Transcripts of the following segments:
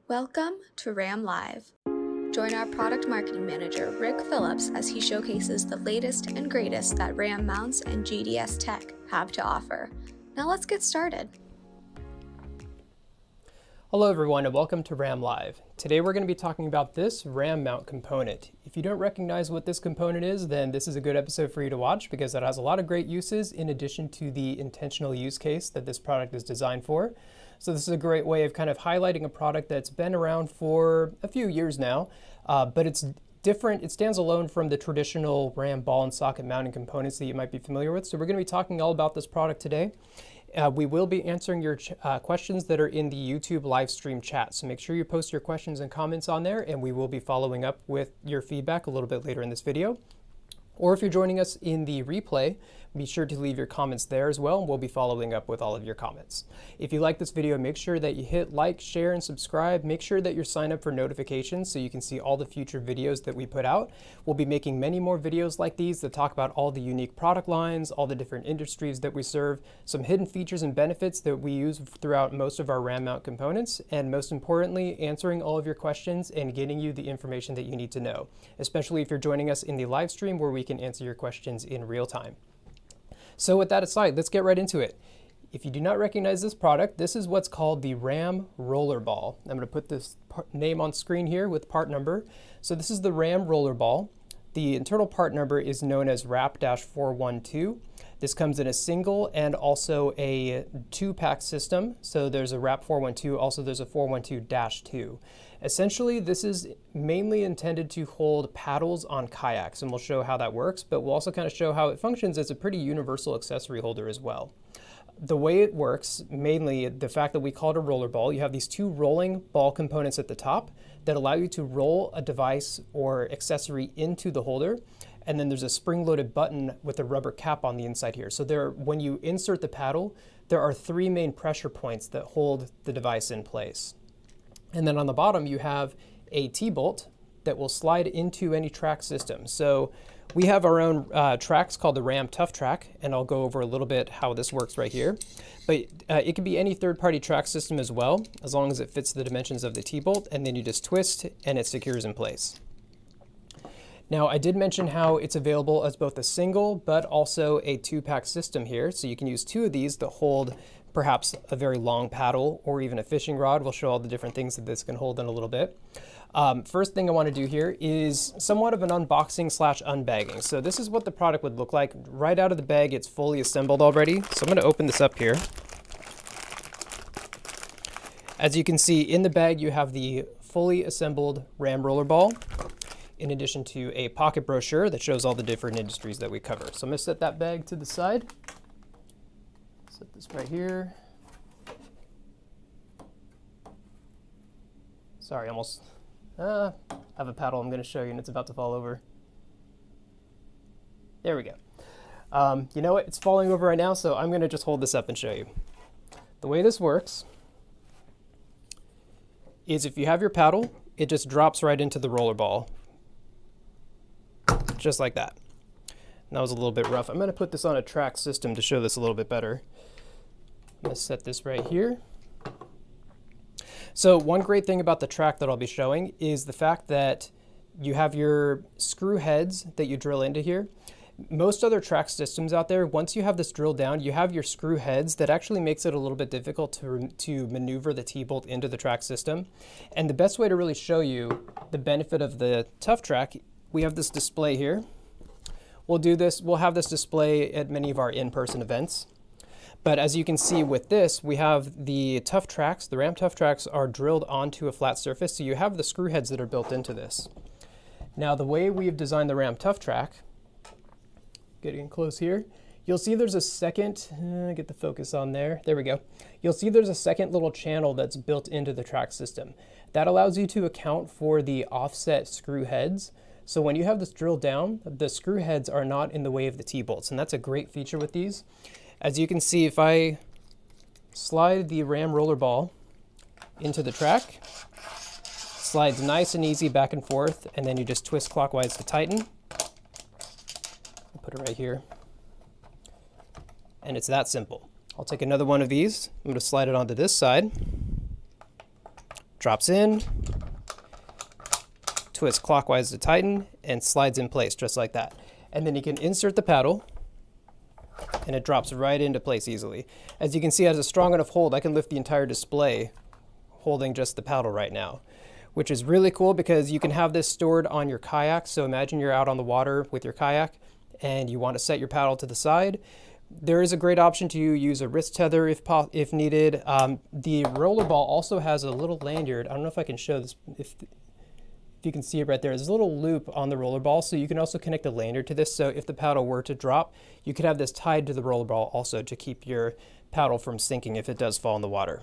Welcome to RAM Live. Join our product marketing manager, Rick Phillips, as he showcases the latest and greatest that RAM mounts and GDS tech have to offer. Now let's get started. Hello everyone and welcome to RAM Live. Today we're going to be talking about this RAM mount component. If you don't recognize what this component is, then this is a good episode for you to watch because it has a lot of great uses in addition to the intentional use case that this product is designed for. So this is a great way of kind of highlighting a product that's been around for a few years now, but it's different. It stands alone from the traditional RAM ball and socket mounting components that you might be familiar with. So we're going to be talking all about this product today. We will be answering your questions that are in the YouTube live stream chat. So make sure you post your questions and comments on there, and we will be following up with your feedback a little bit later in this video. Or if you're joining us in the replay, be sure to leave your comments there as well, and we'll be following up with all of your comments. If you like this video, make sure that you hit like, share, and subscribe. Make sure that you're signed up for notifications so you can see all the future videos that we put out. We'll be making many more videos like these that talk about all the unique product lines, all the different industries that we serve, some hidden features and benefits that we use throughout most of our RAM mount components, and most importantly, answering all of your questions and getting you the information that you need to know, especially if you're joining us in the live stream where we can answer your questions in real time. So with that aside, let's get right into it. If you do not recognize this product, this is what's called the RAM roller ball. I'm going to put this name on screen here with part number. So this is the RAM roller ball. The internal part number is known as RAP-412. This comes in a single and also a two-pack system. So there's a RAP-412, also there's a 412-2. Essentially, this is mainly intended to hold paddles on kayaks, and we'll show how that works, but we'll also kind of show how it functions as a pretty universal accessory holder as well. The way it works, mainly the fact that we call it a roller ball, you have these two rolling ball components at the top that allow you to roll a device or accessory into the holder, and then there's a spring-loaded button with a rubber cap on the inside here. So when you insert the paddle, there are three main pressure points that hold the device in place. And then on the bottom, you have a T-bolt that will slide into any track system. So we have our own tracks called the RAM Tough Track, and I'll go over a little bit how this works right here. But it can be any third-party track system as well, as long as it fits the dimensions of the T-bolt, and then you just twist and it secures in place. Now, I did mention how it's available as both a single but also a two-pack system here. So you can use two of these to hold perhaps a very long paddle or even a fishing rod. We'll show all the different things that this can hold in a little bit. First thing I want to do here is somewhat of an unboxing / unbagging. So this is what the product would look like. Right out of the bag, it's fully assembled already. So I'm going to open this up here. As you can see, in the bag, you have the fully assembled RAM roller ball, in addition to a pocket brochure that shows all the different industries that we cover. So I'm going to set that bag to the side. Set this right here. Sorry, almost. I have a paddle I'm going to show you and it's about to fall over. There we go. You know what? It's falling over right now, so I'm going to just hold this up and show you. The way this works is if you have your paddle, it just drops right into the roller ball. Just like that. And that was a little bit rough. I'm going to put this on a track system to show this a little bit better. I'm going to set this right here. So one great thing about the track that I'll be showing is the fact that you have your screw heads that you drill into here. Most other track systems out there, once you have this drilled down, you have your screw heads that actually makes it a little bit difficult to maneuver the T-bolt into the track system. And the best way to really show you the benefit of the Tough Track, we have this display here. We'll have this display at many of our in-person events. But as you can see with this, we have the Tough Tracks, the RAM Tough Tracks are drilled onto a flat surface, so you have the screw heads that are built into this. Now the way we've designed the RAM Tough Track, getting close here, you'll see there's a second, get the focus on there, there we go. You'll see there's a second little channel that's built into the track system. That allows you to account for the offset screw heads. So when you have this drilled down, the screw heads are not in the way of the T-bolts, and that's a great feature with these. As you can see, if I slide the RAM roller ball into the track, slides nice and easy back and forth, and then you just twist clockwise to tighten. I'll put it right here. And it's that simple. I'll take another one of these. I'm going to slide it onto this side. Drops in, twists clockwise to tighten, and slides in place just like that. And then you can insert the paddle, and it drops right into place easily. As you can see, it has a strong enough hold, I can lift the entire display holding just the paddle right now, which is really cool because you can have this stored on your kayak. So imagine you're out on the water with your kayak and you want to set your paddle to the side. There is a great option to use a wrist tether if needed. The rollerball also has a little lanyard. I don't know if I can show this, if you can see it right there. There's a little loop on the rollerball, so you can also connect a lanyard to this. So if the paddle were to drop, you could have this tied to the rollerball also to keep your paddle from sinking if it does fall in the water.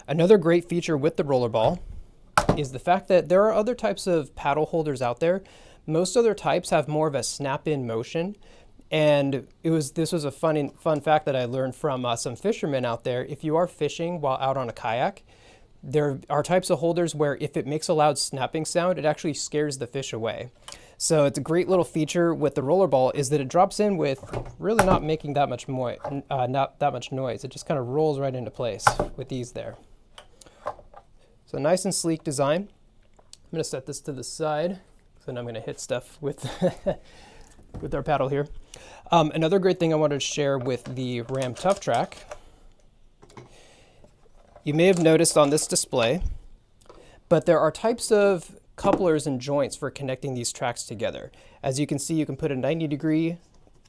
Another great feature with the rollerball is the fact that there are other types of paddle holders out there. Most other types have more of a snap-in motion. And this was a fun fact that I learned from some fishermen out there. If you are fishing while out on a kayak, there are types of holders where if it makes a loud snapping sound, it actually scares the fish away. So it's a great little feature with the rollerball is that it drops in with really not making that much noise. It just kind of rolls right into place with ease there. So nice and sleek design. I'm going to set this to the side, so then I'm going to hit stuff with with our paddle here. Another great thing I wanted to share with the Ram Tough Track. You may have noticed on this display, but there are types of couplers and joints for connecting these tracks together. As you can see, you can put a 90-degree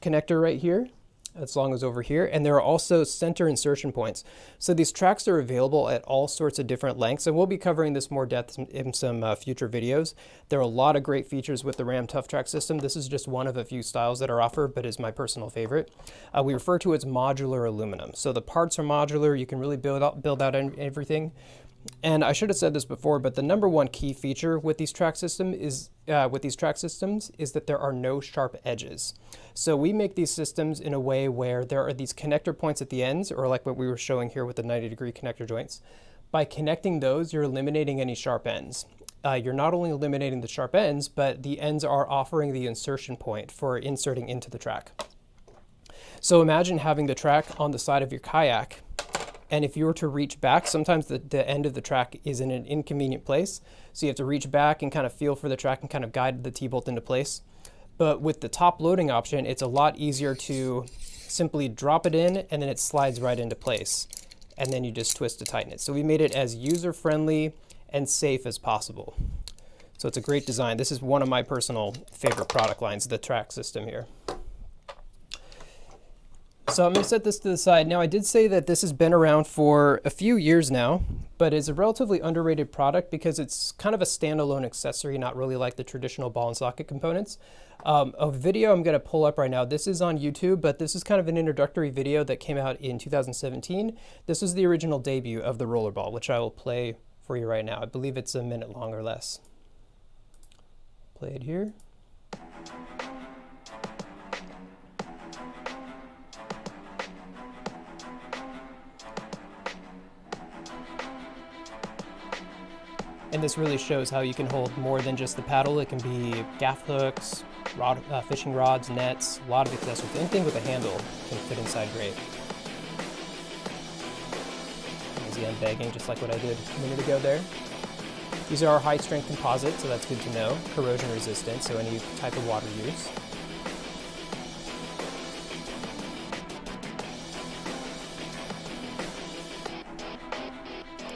connector right here, as long as over here, and there are also center insertion points. So these tracks are available at all sorts of different lengths, and we'll be covering this more depth in some future videos. There are a lot of great features with the Ram Tough Track system. This is just one of a few styles that are offered, but is my personal favorite. We refer to it as modular aluminum. So the parts are modular. You can really build out everything. And I should have said this before, but the number one key feature with these track systems is that there are no sharp edges. So we make these systems in a way where there are these connector points at the ends, or like what we were showing here with the 90-degree connector joints. By connecting those, you're eliminating any sharp ends. You're not only eliminating the sharp ends, but the ends are offering the insertion point for inserting into the track. So imagine having the track on the side of your kayak, and if you were to reach back, sometimes the end of the track is in an inconvenient place. So you have to reach back and kind of feel for the track and kind of guide the T-bolt into place. But with the top loading option, it's a lot easier to simply drop it in and then it slides right into place. And then you just twist to tighten it. So we made it as user-friendly and safe as possible. So it's a great design. This is one of my personal favorite product lines, the track system here. So I'm going to set this to the side. Now, I did say that this has been around for a few years now, but it's a relatively underrated product because it's kind of a standalone accessory, not really like the traditional ball and socket components. A video I'm going to pull up right now, this is on YouTube, but this is kind of an introductory video that came out in 2017. This is the original debut of the rollerball, which I will play for you right now. I believe it's a minute long or less. Play it here. And this really shows how you can hold more than just the paddle. It can be gaff hooks, fishing rods, nets, a lot of accessories. Anything with a handle can fit inside great. Easy unbagging, just like what I did a minute ago there. These are our high-strength composites, so that's good to know. Corrosion resistant, so any type of water use.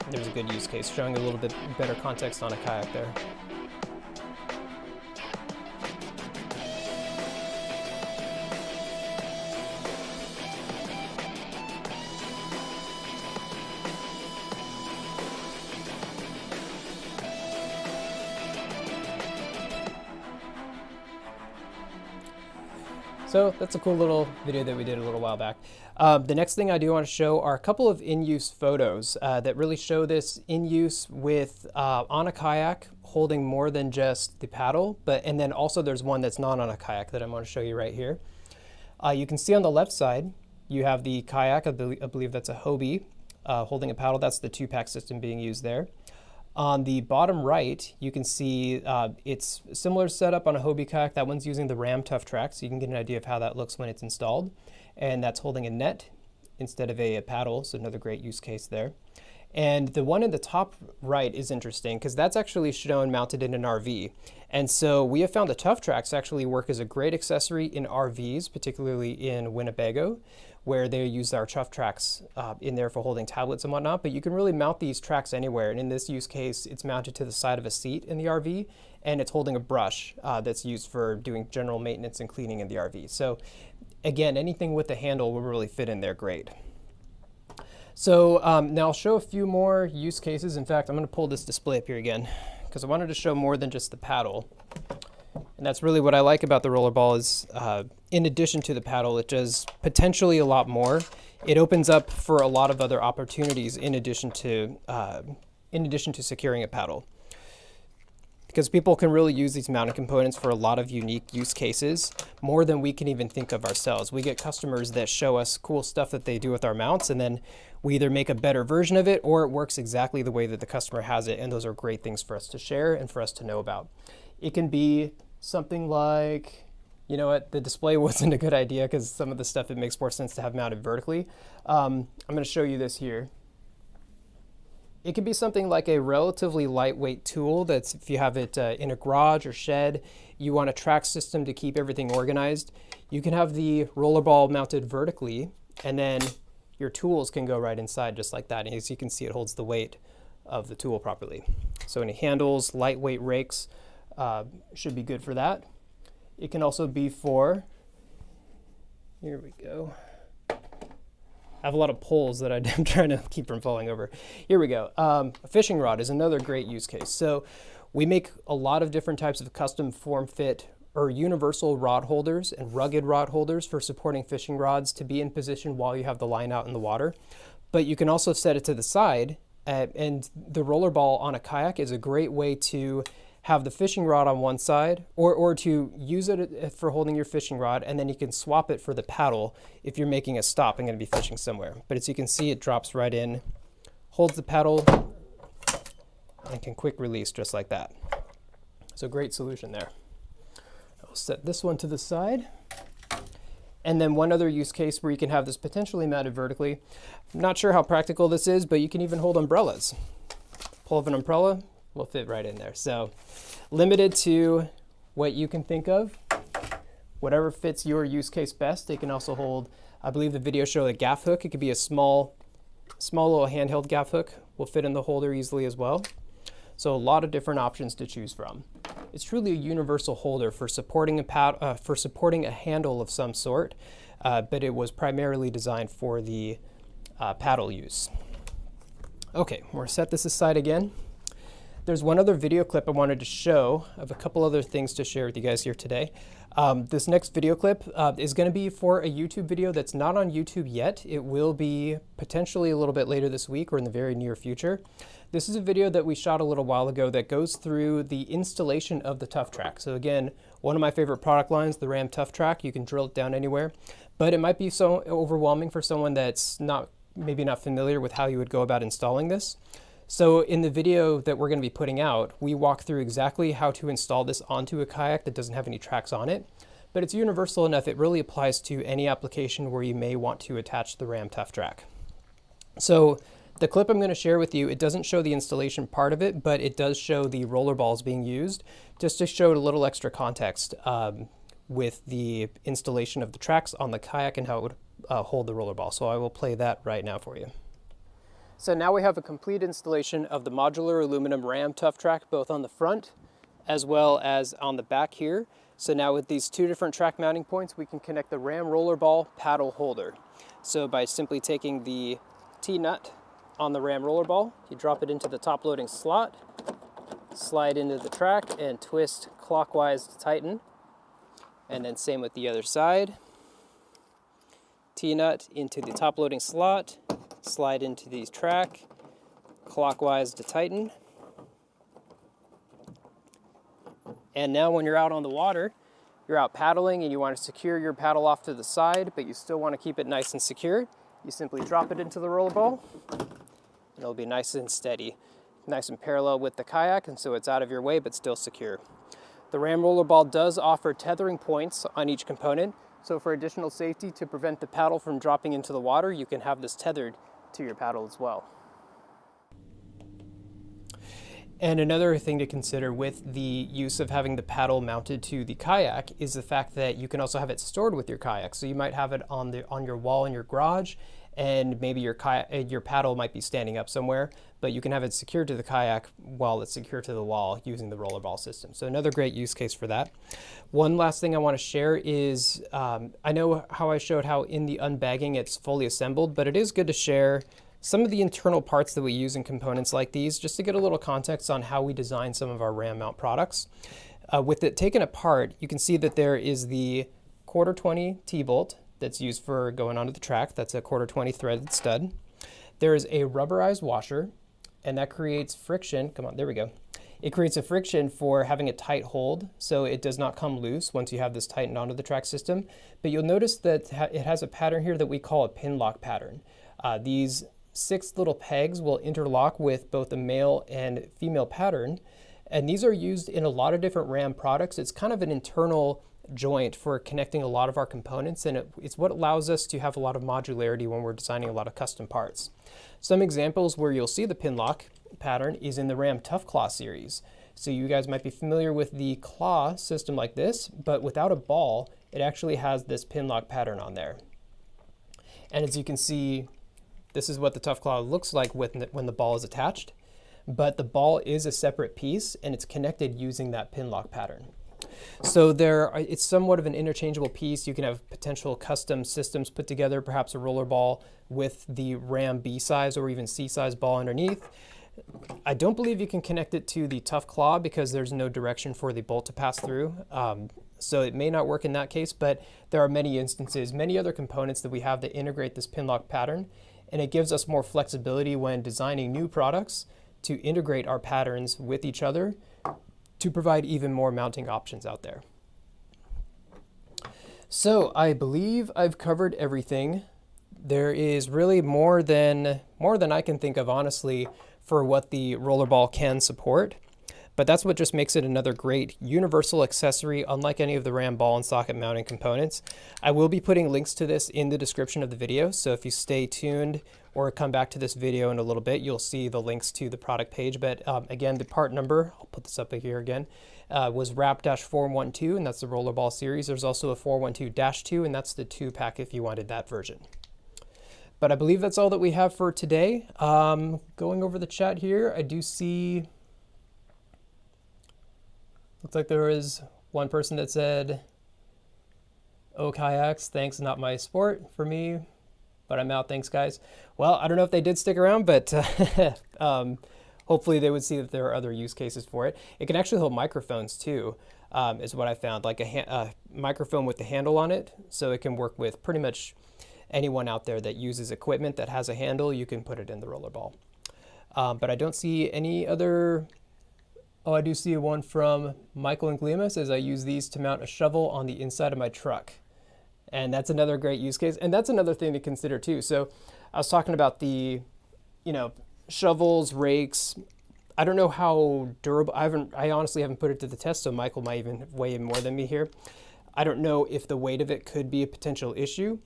There's a good use case, showing a little bit better context on a kayak there. So that's a cool little video that we did a little while back. The next thing I do want to show are a couple of in-use photos that really show this in use with on a kayak holding more than just the paddle, and then also there's one that's not on a kayak that I'm going to show you right here. You can see on the left side you have the kayak, I believe that's a Hobie, holding a paddle. That's the two-pack system being used there. On the bottom right, you can see it's similar setup on a Hobie kayak. That one's using the Ram Tough Track, so you can get an idea of how that looks when it's installed. And that's holding a net instead of a paddle, so another great use case there. And the one in the top right is interesting because that's actually shown mounted in an RV. And so we have found the Tough Tracks actually work as a great accessory in RVs, particularly in Winnebago, where they use our Tough Tracks in there for holding tablets and whatnot. But you can really mount these tracks anywhere. And in this use case, it's mounted to the side of a seat in the RV, and it's holding a brush that's used for doing general maintenance and cleaning in the RV. So again, anything with the handle will really fit in there great. So now I'll show a few more use cases. In fact, I'm going to pull this display up here again because I wanted to show more than just the paddle. And that's really what I like about the rollerball is in addition to the paddle, it does potentially a lot more. It opens up for a lot of other opportunities in addition to securing a paddle. Because people can really use these mounting components for a lot of unique use cases, more than we can even think of ourselves. We get customers that show us cool stuff that they do with our mounts, and then we either make a better version of it or it works exactly the way that the customer has it, and those are great things for us to share and for us to know about. It can be something like, you know what, the display wasn't a good idea because some of the stuff it makes more sense to have mounted vertically. I'm going to show you this here. It could be something like a relatively lightweight tool that's, if you have it in a garage or shed, you want a track system to keep everything organized. You can have the rollerball mounted vertically, and then your tools can go right inside just like that. And as you can see, it holds the weight of the tool properly. So any handles, lightweight rakes should be good for that. It can also be for, here we go. I have a lot of poles that I'm trying to keep from falling over. Here we go. A fishing rod is another great use case. So we make a lot of different types of custom form fit or universal rod holders and rugged rod holders for supporting fishing rods to be in position while you have the line out in the water. But you can also set it to the side, and the rollerball on a kayak is a great way to have the fishing rod on one side or to use it for holding your fishing rod, and then you can swap it for the paddle if you're making a stop and going to be fishing somewhere. But as you can see, it drops right in, holds the paddle, and can quick release just like that. So great solution there. I'll set this one to the side. And then one other use case where you can have this potentially mounted vertically. I'm not sure how practical this is, but you can even hold umbrellas. Pull of an umbrella will fit right in there. So limited to what you can think of, whatever fits your use case best. They can also hold, I believe the video showed a gaff hook. It could be a small little handheld gaff hook, will fit in the holder easily as well. So a lot of different options to choose from. It's truly a universal holder for supporting a handle of some sort, but it was primarily designed for the paddle use. Okay, we're gonna set this aside again. There's one other video clip I wanted to show of a couple other things to share with you guys here today. This next video clip is going to be for a YouTube video that's not on YouTube yet. It will be potentially a little bit later this week or in the very near future. This is a video that we shot a little while ago that goes through the installation of the Tough Track. So again, one of my favorite product lines, the Ram Tough Track. You can drill it down anywhere, but it might be so overwhelming for someone that's maybe not familiar with how you would go about installing this. So in the video that we're going to be putting out, we walk through exactly how to install this onto a kayak that doesn't have any tracks on it, but it's universal enough. It really applies to any application where you may want to attach the Ram Tough Track. So the clip I'm going to share with you, it doesn't show the installation part of it, but it does show the roller balls being used, just to show a little extra context with the installation of the tracks on the kayak and how it would hold the roller ball. So I will play that right now for you. So now we have a complete installation of the modular aluminum Ram Tough Track, both on the front as well as on the back here. So now with these two different track mounting points, we can connect the Ram rollerball paddle holder. So by simply taking the T-nut on the Ram rollerball, you drop it into the top loading slot, slide into the track and twist clockwise to tighten. And then same with the other side. T-nut into the top loading slot, slide into the track, clockwise to tighten. And now when you're out on the water, you're out paddling and you want to secure your paddle off to the side, but you still want to keep it nice and secure, you simply drop it into the rollerball, and it'll be nice and steady, nice and parallel with the kayak, and so it's out of your way but still secure. The Ram rollerball does offer tethering points on each component, so for additional safety to prevent the paddle from dropping into the water, you can have this tethered to your paddle as well. And another thing to consider with the use of having the paddle mounted to the kayak is the fact that you can also have it stored with your kayak. So you might have it on your wall in your garage, and maybe your paddle might be standing up somewhere, but you can have it secured to the kayak while it's secured to the wall using the rollerball system. So another great use case for that. One last thing I want to share is, I know how I showed how in the unbagging it's fully assembled, but it is good to share some of the internal parts that we use in components like these, just to get a little context on how we design some of our ram mount products. With it taken apart, you can see that there is the 1/4-20 T-bolt that's used for going onto the track. That's a 1/4-20 threaded stud. There is a rubberized washer, and that creates friction. Come on, there we go. It creates a friction for having a tight hold, so it does not come loose once you have this tightened onto the track system. But you'll notice that it has a pattern here that we call a pin lock pattern. These 6 little pegs will interlock with both the male and female pattern, and these are used in a lot of different Ram products. It's kind of an internal joint for connecting a lot of our components, and it's what allows us to have a lot of modularity when we're designing a lot of custom parts. Some examples where you'll see the pin lock pattern is in the Ram Tough Claw series. So you guys might be familiar with the claw system like this, but without a ball, it actually has this pin lock pattern on there. And as you can see, this is what the Tough Claw looks like when the ball is attached, but the ball is a separate piece and it's connected using that pin lock pattern. So it's somewhat of an interchangeable piece. You can have potential custom systems put together, perhaps a roller ball with the Ram B size or even C size ball underneath. I don't believe you can connect it to the Tough Claw because there's no direction for the bolt to pass through. So it may not work in that case, but there are many instances, many other components that we have that integrate this pin lock pattern, and it gives us more flexibility when designing new products to integrate our patterns with each other to provide even more mounting options out there. So I believe I've covered everything. There is really more than I can think of, honestly, for what the rollerball can support. But that's what just makes it another great universal accessory, unlike any of the Ram ball and socket mounting components. I will be putting links to this in the description of the video, so if you stay tuned or come back to this video in a little bit, you'll see the links to the product page. But again, the part number, I'll put this up here again, was RAP-412, and that's the rollerball series. There's also a 412-2, and that's the 2-pack if you wanted that version. But I believe that's all that we have for today. Going over the chat here, I do see, looks like there is one person that said, "Oh, kayaks, thanks, not my sport for me, but I'm out, thanks guys." Well, I don't know if they did stick around, but hopefully they would see that there are other use cases for it. It can actually hold microphones too, is what I found, like a microphone with the handle on it, so it can work with pretty much anyone out there that uses equipment that has a handle. You can put it in the rollerball. But I don't see any other. Oh, I do see one from Michael and Glima. Says, "I use these to mount a shovel on the inside of my truck." And that's another great use case. And that's another thing to consider too. So I was talking about the, shovels, rakes. I don't know how durable, I honestly haven't put it to the test, so Michael might even weigh more than me here. I don't know if the weight of it could be a potential issue.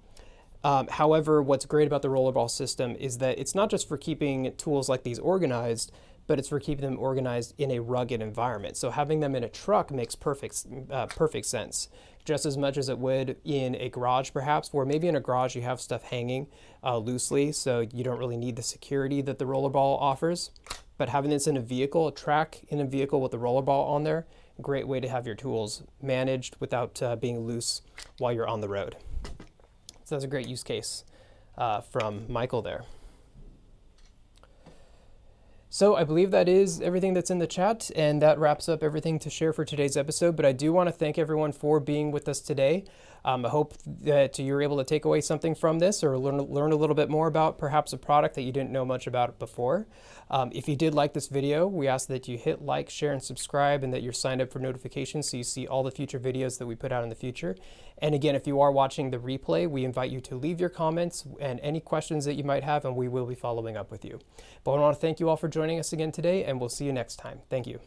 However, what's great about the rollerball system is that it's not just for keeping tools like these organized, but it's for keeping them organized in a rugged environment. So having them in a truck makes perfect sense, just as much as it would in a garage perhaps, where maybe in a garage you have stuff hanging loosely, so you don't really need the security that the rollerball offers. But having this in a vehicle, a track in a vehicle with the rollerball on there, great way to have your tools managed without being loose while you're on the road. So that's a great use case from Michael there. So I believe that is everything that's in the chat, and that wraps up everything to share for today's episode. But I do want to thank everyone for being with us today. I hope that you're able to take away something from this or learn a little bit more about perhaps a product that you didn't know much about before. If you did like this video, we ask that you hit like, share, and subscribe, and that you're signed up for notifications so you see all the future videos that we put out in the future. And again, if you are watching the replay, we invite you to leave your comments and any questions that you might have, and we will be following up with you. But I want to thank you all for joining us again today, and we'll see you next time. Thank you.